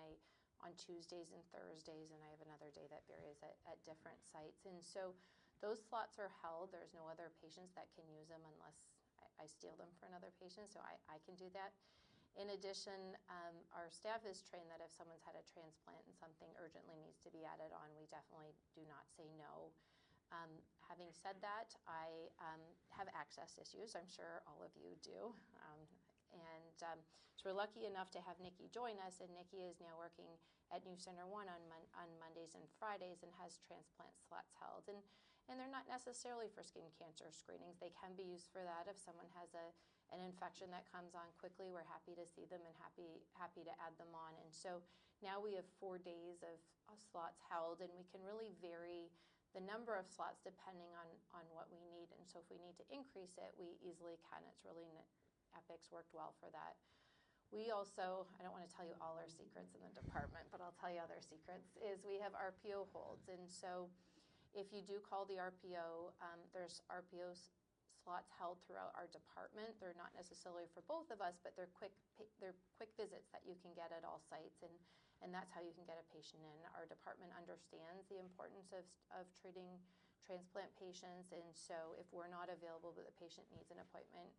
on Tuesdays and Thursdays, and I have another day that varies at different sites. And so those slots are held. There's no other patients that can use them unless I steal them for another patient, so I can do that. In addition, our staff is trained that if someone's had a transplant and something urgently needs to be added on, we definitely do not say no. Having said that, I have access issues. I'm sure all of you do. So we're lucky enough to have Nikki join us, and Nikki is now working at New Center 1 on Mondays and Fridays and has transplant slots held. And they're not necessarily for skin cancer screenings. They can be used for that. If someone has an infection that comes on quickly, we're happy to see them and happy to add them on. And so now we have 4 days of slots held, and we can really vary the number of slots depending on what we need. And so if we need to increase it, we easily can. It's really Epic's worked well for that. We also, I don't want to tell you all our secrets in the department, but I'll tell you other secrets, is we have RPO holds. And so if you do call the RPO, there's RPO slots held throughout our department. They're not necessarily for both of us, but they're quick visits that you can get at all sites, and that's how you can get a patient in. Our department understands the importance of treating transplant patients, and so if we're not available but the patient needs an appointment,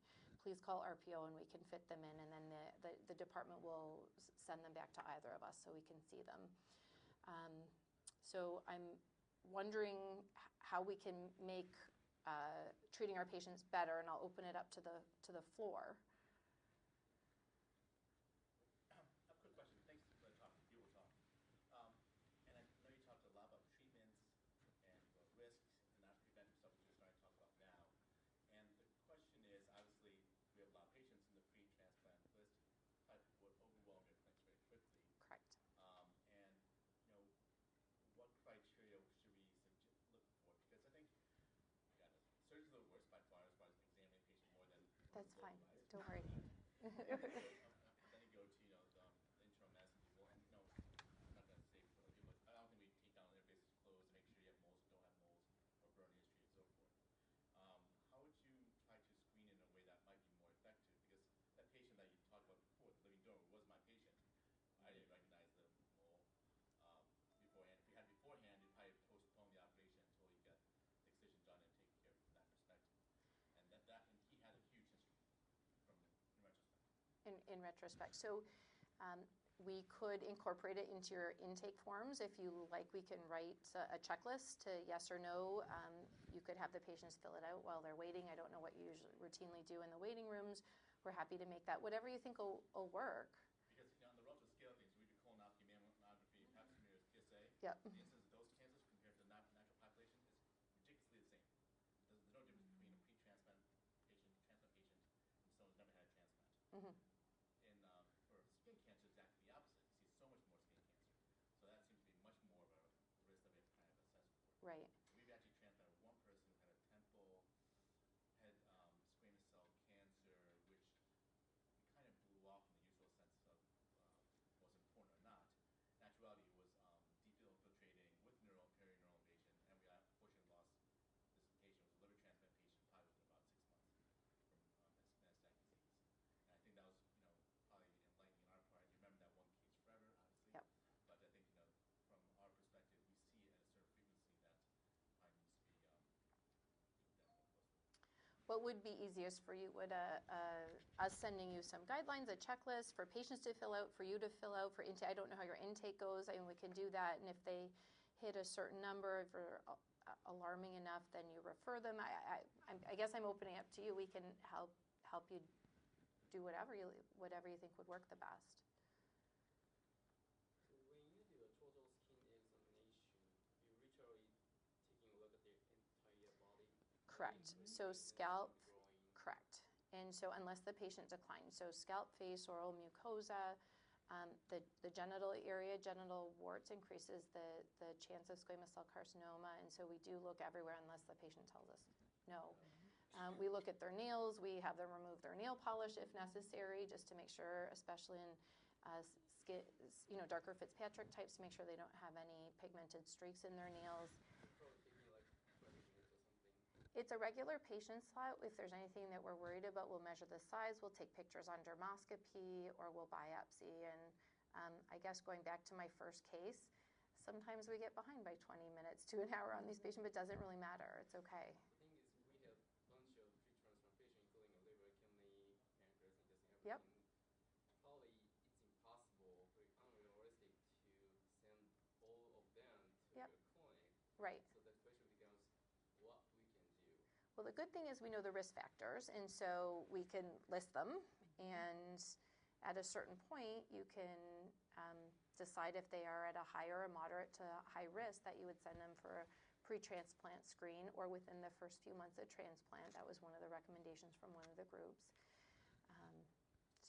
please call RPO and we can fit them in, and then the department will send them back to either of us so we can see them. So I'm wondering how we can make treating our patients better, and I'll open it up to the floor. A quick question. Thanks for the talk, beautiful talk. And I know you talked a lot about treatments and risks and not preventive stuff, which you're starting to talk about now. And the question is, obviously, we have a lot of patients in the pre-transplant list, probably would overwhelm your clinics very quickly. Correct. And what criteria should we look for? Because I think, surgeons are the worst by far as far as examining a patient more than That's fine. Don't worry. Then you go to the internal medicine people, and I'm not going to say for other people, but I don't think we take down their basic clothes to make sure you have moles, don't have moles, or burn history, and so forth. How would you try to screen in a way that might be more effective? Because that patient that you talked about before, the living in retrospect. So we could incorporate it into your intake forms. If you like, we can write a checklist to yes or no. You could have the patients fill it out while they're waiting. I don't know what you usually routinely do in the waiting rooms. We're happy to make that, whatever you think will work. Because on the relative scale of things, we do colonoscopy, mammography, pap smears, PSA. Yep. The incidence of those cancers compared to the natural population is ridiculously the same. There's no difference between a pre-transplant patient, transplant patient, and someone who's never had a transplant. Mm-hmm. And for skin cancer, exactly the opposite. You see so much more skin cancer. So that seems to be much more of a risk that we have to kind of assess for. Right. We've actually transplanted one person who had a temple, had squamous cell cancer, which we kind of blew off in the usual sense of was important or not. In actuality, it was deeply infiltrating with perineural invasion, and we unfortunately lost this patient. It was a liver transplant patient, probably within about 6 months from metastatic disease. And I think that was, probably enlightening on our part. You remember that one case forever, obviously. Yep. But I think, from our perspective, we see it at a certain frequency that probably needs to be looked at more closely. What would be easiest for you? Would us sending you some guidelines, a checklist for patients to fill out, for you to fill out for intake? I don't know how your intake goes. I mean, we can do that, and if they hit a certain number, if they're alarming enough, then you refer them. I guess I'm opening up to you. We can help you do whatever you think would work the best. So when you do a total skin examination, you're literally taking a look at the entire body. Correct. So scalp, correct. And so unless the patient declines, so scalp, face, oral mucosa, the genital area, genital warts increases the chance of squamous cell carcinoma. And so we do look everywhere unless the patient tells us no. We look at their nails. We have them remove their nail polish if necessary, just to make sure, especially in skin, darker Fitzpatrick types, to make sure they don't have any pigmented streaks in their nails. Probably taking like 20 minutes or something. It's a regular patient slot. If there's anything that we're worried about, we'll measure the size. We'll take pictures on dermoscopy, or we'll biopsy. And I guess going back to my first case, sometimes we get behind by 20 minutes to an hour on these patients, but it doesn't really matter. It's okay. The thing is, we have a bunch of pre-transplantation, including a liver, kidney, pancreas, and just everything. Yep. Probably it's impossible, very unrealistic to send all of them to Yep. a clinic. Right. So the question becomes what we can do. Well, the good thing is we know the risk factors, and so we can list them. And at a certain point, you can decide if they are at a higher or moderate to high risk that you would send them for a pre-transplant screen or within the first few months of transplant. That was one of the recommendations from one of the groups.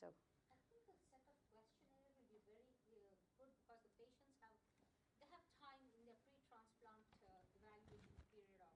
So. I think the set of questionnaire will be very good because the patients have time in their pre-transplant evaluation period of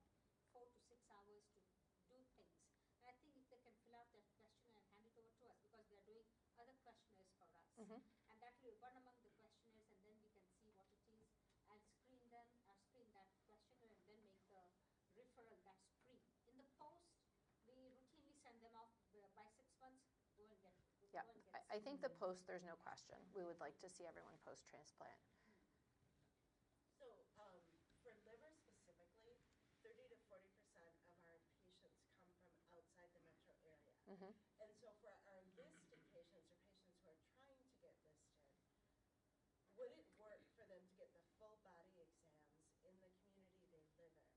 4 to 6 hours to do things. And I think if they can fill out that questionnaire and hand it over to us, because they're doing other questionnaires for us, Mm-hmm. and that will be one among the questionnaires, and then we can see what it is and screen them, screen that questionnaire, and then make the referral that's free. In the post, we routinely send them off by 6 months. Go and get. Yeah, I think the post, there's no question. We would like to see everyone post-transplant. So for liver specifically, 30 to 40% of our patients come from outside the metro area. Mm-hmm. And so for our listed patients or patients who are trying to get listed, would it work for them to get the full body exams in the community they live in?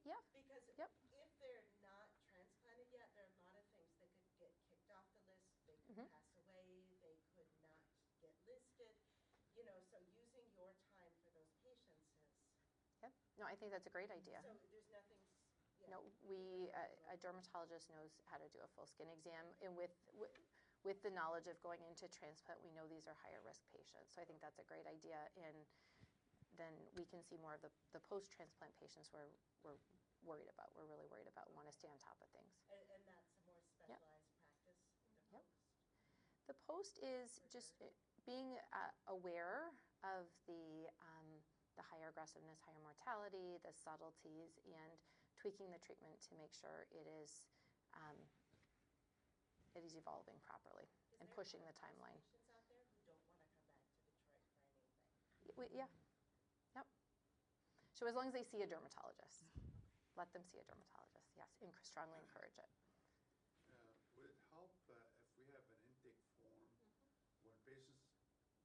Yeah. Because Yep. if they're not transplanted yet, there are a lot of things that could get kicked off the list. They could Mhm. pass away. They could not get listed. So using your time for those patients is. Yep. No, I think that's a great idea. So there's nothing. Yeah. No, a dermatologist knows how to do a full skin exam, and with the knowledge of going into transplant, we know these are higher risk patients. So I think that's a great idea, and then we can see more of the post-transplant patients we're worried about. We're really worried about and want to stay on top of things. And that's a more specialized practice, the Yep. post. The post is just being aware of the higher aggressiveness, higher mortality, the subtleties, and tweaking the treatment to make sure it is evolving properly and pushing the timeline. Patients out there who don't want to come back to Detroit for anything. Yeah. Yep. So as long as they see a dermatologist, let them see a dermatologist. Yes, strongly encourage it. Would it help if we have an intake patients,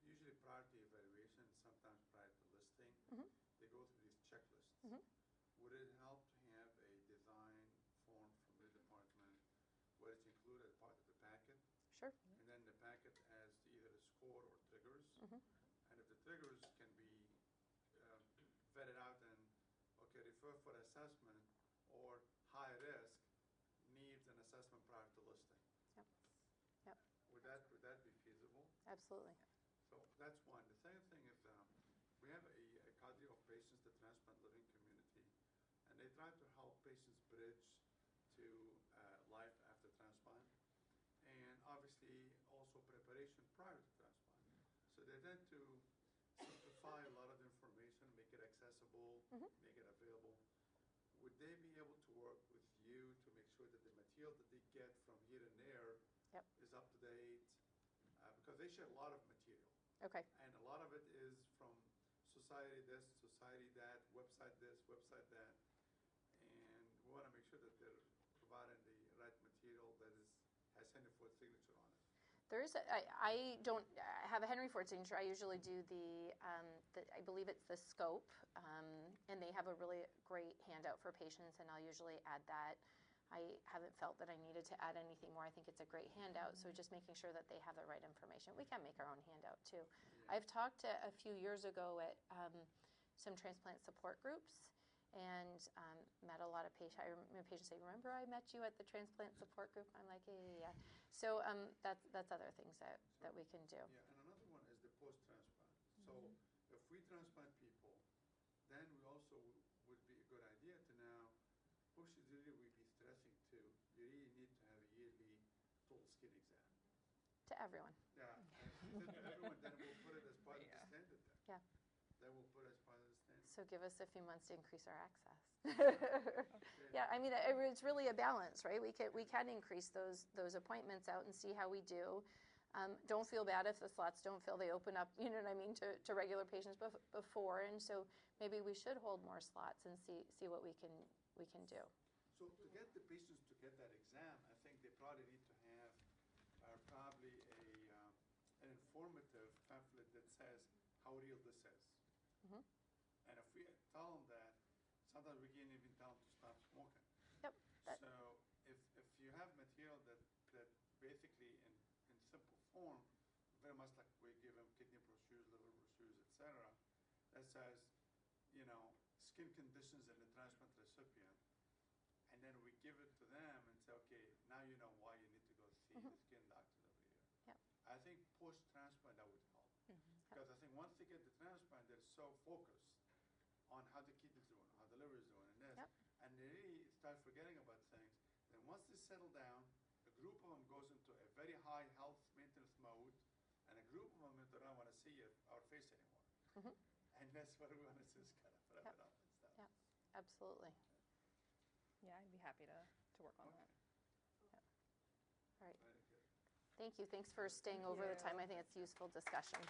usually prior to evaluation, sometimes prior to listing, they go through these checklists. Would it help to have a design form from the department where it's included as part of the packet? Sure. And then the packet has either a score or triggers. And if the triggers can be vetted out and, okay, refer for assessment or high risk, needs an assessment prior to listing. Yep. Yep. Would that be feasible? Absolutely. So that's one. The second thing is we have a cadre of patients, the transplant living community, and they try to help patients bridge to life after transplant, and obviously also preparation prior to transplant. So they tend to simplify a lot of the information, make it accessible, make it available. Would they be able to work with you to make sure that the material that they get from here and there is up to date? Because they share a lot of material. Okay. And a lot of it is from society this, society that, website this, website that. And we want to make sure that they're providing the right material that has Henry Ford signature on it. There is I don't have a Henry Ford signature. I usually do I believe it's the scope, and they have a really great handout for patients, and I'll usually add that. I haven't felt that I needed to add anything more. I think it's a great handout, so just making sure that they have the right information. We can make our own handout too. I've talked a few years ago at some transplant support groups, and met a lot of patients. I remember patients say, "Remember, I met you at the transplant support group?" I'm like, yeah. So that's other things that we can do. Yeah, and another one is the post-transplant. So if we transplant people, then we also would be a good idea to now, who should really we be stressing to? You really need to have a yearly total skin exam. To everyone. Yeah, and to everyone, then we'll put it as part of the standard then. Yeah. Then we'll put it as part of the standard. So give us a few months to increase our access. Yeah, I mean, it's really a balance, right? We can increase those appointments out and see how we do. Don't feel bad if the slots don't fill. They open up, you know what I mean, to regular patients before, and so maybe we should hold more slots and see what we can do. So to get the patients to get that exam, I think they probably need to have probably an informative pamphlet that says how real this is. And if we tell them that, sometimes we can't even tell them to stop smoking. Yep. So if you have material that basically in simple form, very much like we give them kidney brochures, liver brochures, etc., that says, you know, skin conditions in the transplant recipient, and then we give it to them and say, okay, now you know why you need to go see the skin doctor every year. Yep. I think post-transplant that would help. Because I think once they get the transplant, they're so focused on how the kidney's doing, how the liver is doing, and this, and they really start forgetting about things. Then once they settle down, a group of them goes into a very high health maintenance mode, and a group of them they don't want to see our face anymore. And that's what we want to just kind of wrap it up and stuff. Yeah, absolutely. Yeah, I'd be happy to work on that. All right. Very good. Thank you. Thanks for staying over the time. I think it's useful discussion.